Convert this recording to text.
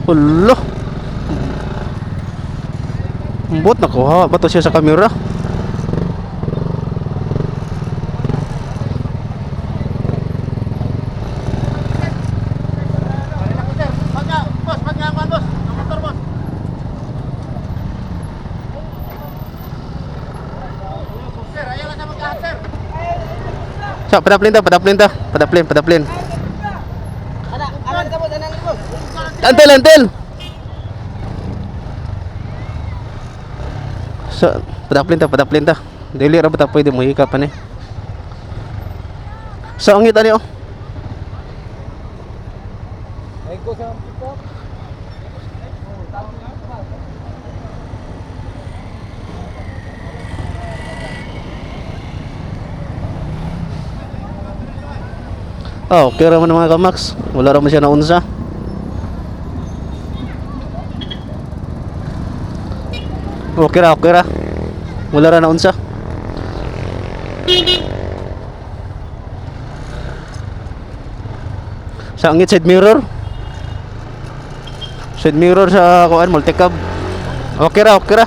Hulo. Ambot, nakuha ba to siya sa camera? Sa padaplin ta, padaplin. Antel. Sa padaplin ta. Dili ra ba ta pwede mo hikapan eh. Sa angit ani oh. Ay ko sa pick-up. Oh, okay ra man mga kamax. Wala ra man siya naunsa. Okay ra. Wala ra naunsa. Sa angit side mirror. Side mirror sa kuan multicab. Okay ra.